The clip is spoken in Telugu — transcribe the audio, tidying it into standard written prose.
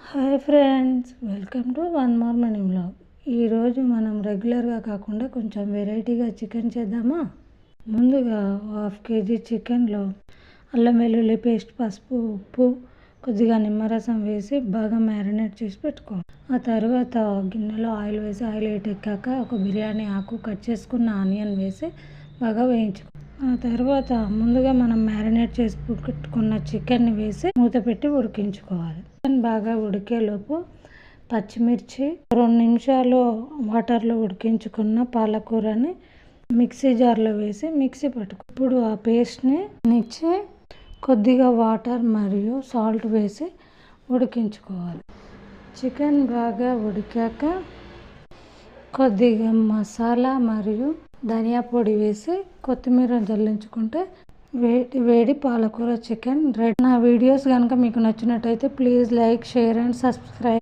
Hi friends, welcome to one more money vlog. ఈరోజు మనం రెగ్యులర్గా కాకుండా కొంచెం వెరైటీగా చికెన్ చేద్దామా. ముందుగా 1/2 kg చికెన్లో అల్లం వెల్లుల్లి పేస్ట్, పసుపు, ఉప్పు, కొద్దిగా నిమ్మరసం వేసి బాగా మ్యారినేట్ చేసి పెట్టుకోవాలి. ఆ తర్వాత గిన్నెలో ఆయిల్ వేసి ఆయిల్ ఎక్కాక ఒక బిర్యానీ ఆకు, కట్ చేసుకున్న ఆనియన్ వేసి బాగా వేయించుకోవాలి. ఆ తర్వాత ముందుగా మనం మ్యారినేట్ చేసి పెట్టుకున్న చికెన్ని వేసి మూత పెట్టి ఉడికించుకోవాలి. చికెన్ బాగా ఉడికేలోపు పచ్చిమిర్చి 2 నిమిషాలు వాటర్లో ఉడికించుకున్న పాలకూరని మిక్సీ జార్లో వేసి మిక్సీ పట్టుకో. ఇప్పుడు ఆ పేస్ట్ని ఇచ్చి కొద్దిగా వాటర్ మరియు సాల్ట్ వేసి ఉడికించుకోవాలి. చికెన్ బాగా ఉడికాక కొద్దిగా మసాలా మరియు ధనియా పొడి వేసి కొత్తిమీర జల్లించుకుంటే వేడి పాలకూర చికెన్ రెడీ. నా వీడియోస్ కనుక మీకు నచ్చినట్టయితే please like, share and subscribe.